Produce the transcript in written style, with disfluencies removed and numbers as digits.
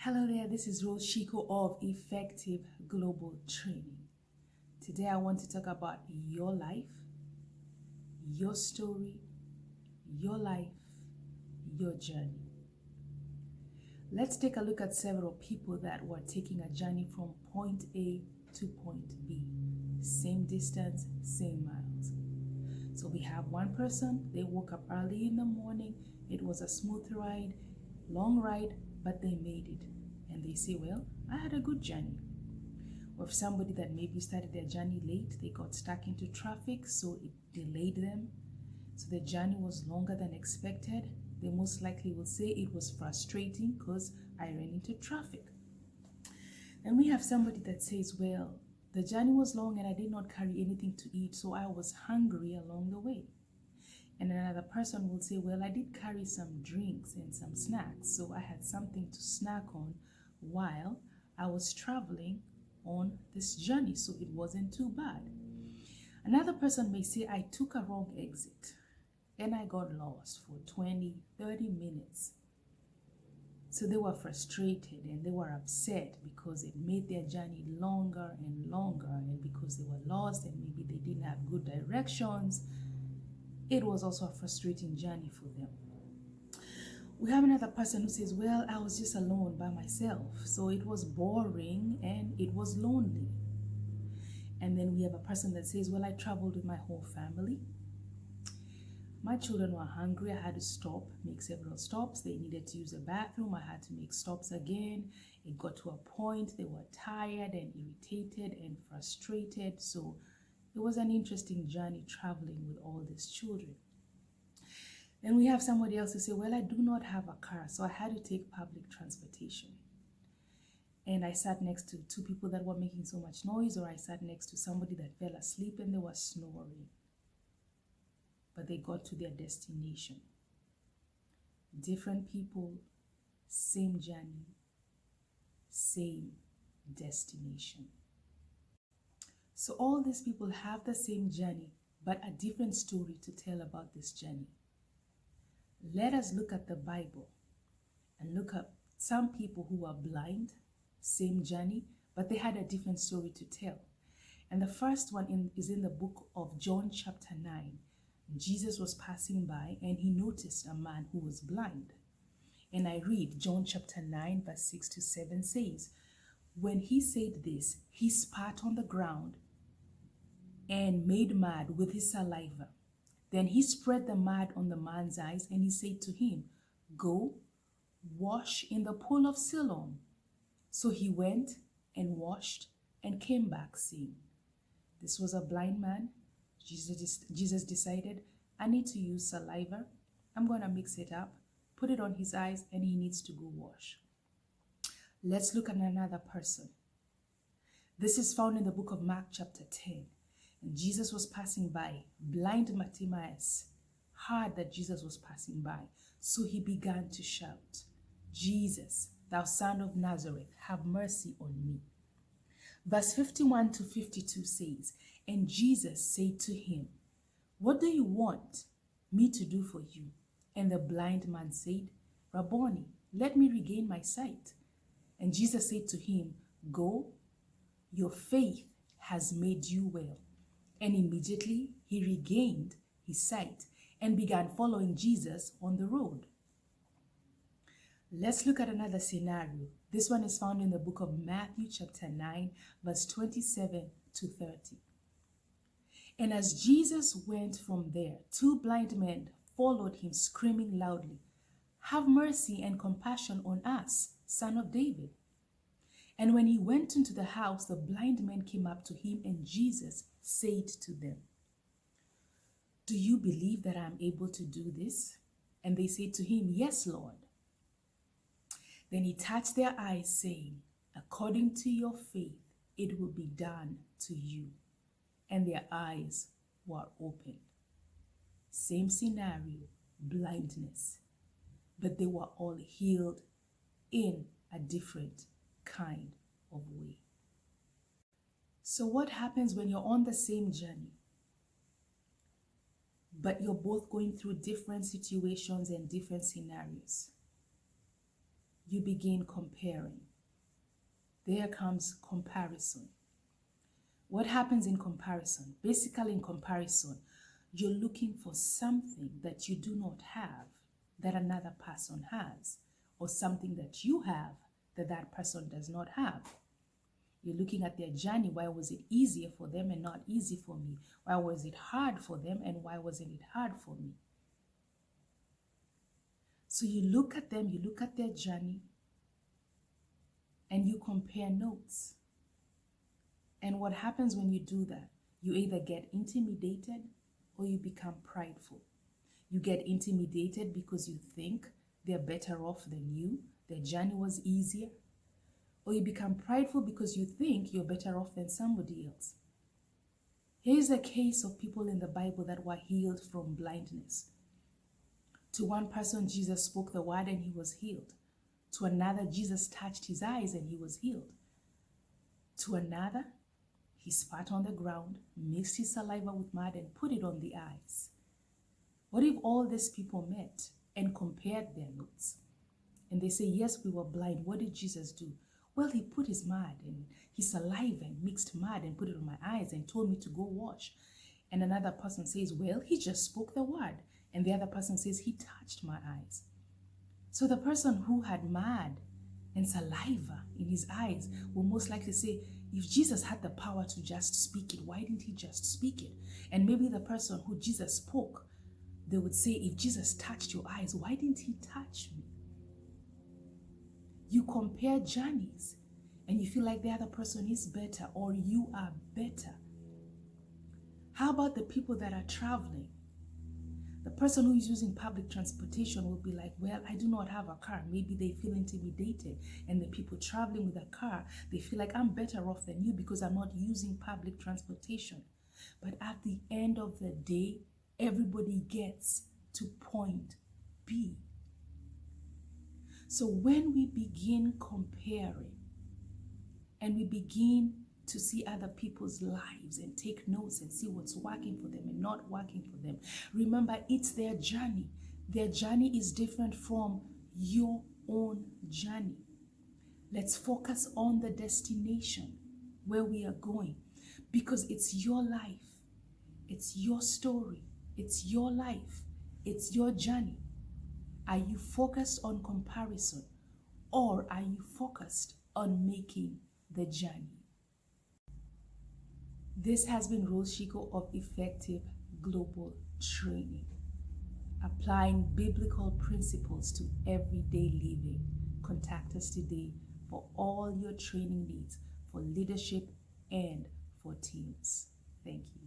Hello there, this is Shiku of Effective Global Training. Today I want to talk about your life, your story, your life, your journey. Let's take a look at several people that were taking a journey from point A to point B. Same distance, same miles. So we have one person, they woke up early in the morning, it was a smooth ride, long ride, but they made it. And they say, well, I had a good journey. Or if somebody that maybe started their journey late, they got stuck into traffic, so it delayed them. So the journey was longer than expected. They most likely will say it was frustrating because I ran into traffic. Then we have somebody that says, well, the journey was long and I did not carry anything to eat, so I was hungry along the way. And another person will say, well, I did carry some drinks and some snacks, so I had something to snack on while I was traveling on this journey, so it wasn't too bad. Another person may say, I took a wrong exit and I got lost for 20, 30 minutes. So they were frustrated and they were upset because it made their journey longer and longer, and because they were lost and maybe they didn't have good directions, it was also a frustrating journey for them. We have another person who says, well, I was just alone by myself, so it was boring and it was lonely. And then we have a person that says, well, I traveled with my whole family. My children were hungry. I had to stop, make several stops. They needed to use the bathroom. I had to make stops again. It got to a point they were tired and irritated and frustrated. So it was an interesting journey traveling with all these children. Then we have somebody else who say, well, I do not have a car, so I had to take public transportation. And I sat next to two people that were making so much noise, or I sat next to somebody that fell asleep and they were snoring. But they got to their destination. Different people, same journey, same destination. So all these people have the same journey, but a different story to tell about this journey. Let us look at the Bible and look at some people who are blind, same journey, but they had a different story to tell. And the first one is in the book of John chapter 9. Jesus was passing by and he noticed a man who was blind. And I read John chapter 9 verse 6 to 7 says, when he said this, he spat on the ground and made mud with his saliva. Then he spread the mud on the man's eyes and he said to him, go, wash in the pool of Siloam. So he went and washed and came back seeing. This was a blind man. Jesus decided, I need to use saliva. I'm going to mix it up, put it on his eyes, and he needs to go wash. Let's look at another person. This is found in the book of Mark chapter 10. And Jesus was passing by. Blind Bartimaeus heard that Jesus was passing by. So he began to shout, Jesus, thou son of Nazareth, have mercy on me. Verse 51 to 52 says, and Jesus said to him, what do you want me to do for you? And the blind man said, Rabboni, let me regain my sight. And Jesus said to him, go, your faith has made you well. And immediately he regained his sight and began following Jesus on the road. Let's look at another scenario. This one is found in the book of Matthew chapter 9, verse 27 to 30. And as Jesus went from there, two blind men followed him, screaming loudly, have mercy and compassion on us, Son of David. And when he went into the house, the blind men came up to him, and Jesus said to them, do you believe that I am able to do this? And they said to him, yes, Lord. Then he touched their eyes, saying, according to your faith, it will be done to you. And their eyes were opened. Same scenario, blindness, but they were all healed in a different kind of way. So what happens when you're on the same journey, but you're both going through different situations and different scenarios? you begin comparing. There comes comparison. What happens in comparison? Basically, in comparison, you're looking for something that you do not have that another person has, or something that you have that that person does not have. You're looking at their journey. Why was it easier for them and not easy for me? Why was it hard for them and why wasn't it hard for me? So you look at them, you look at their journey, and you compare notes. And what happens when you do that? You either get intimidated or you become prideful. You get intimidated because you think they're better off than you, their journey was easier. Or you become prideful because you think you're better off than somebody else. Here's a case of people in the Bible that were healed from blindness. To one person, Jesus spoke the word and he was healed. To another, Jesus touched his eyes and he was healed. To another, he spat on the ground, mixed his saliva with mud and put it on the eyes. What if all these people met and compared their notes? And they say, yes, we were blind. What did Jesus do? Well, he put his mud and his saliva and mixed mud and put it on my eyes and told me to go wash. And another person says, well, he just spoke the word. And the other person says, he touched my eyes. So the person who had mud and saliva in his eyes will most likely say, if Jesus had the power to just speak it, why didn't he just speak it? And maybe the person who Jesus spoke, they would say, if Jesus touched your eyes, why didn't he touch me? You compare journeys and you feel like the other person is better or you are better. How about the people that are traveling? The person who is using public transportation will be like, well, I do not have a car. Maybe they feel intimidated. And the people traveling with a car, they feel like I'm better off than you because I'm not using public transportation. But at the end of the day, everybody gets to point B. So when we begin comparing and we begin to see other people's lives and take notes and see what's working for them and not working for them, remember, it's their journey. Their journey is different from your own journey. Let's focus on the destination where we are going, because it's your life. It's your story. It's your life. It's your journey. Are you focused on comparison or are you focused on making the journey? This has been Rose Shiku of Effective Global Training, applying biblical principles to everyday living. Contact us today for all your training needs for leadership and for teams. Thank you.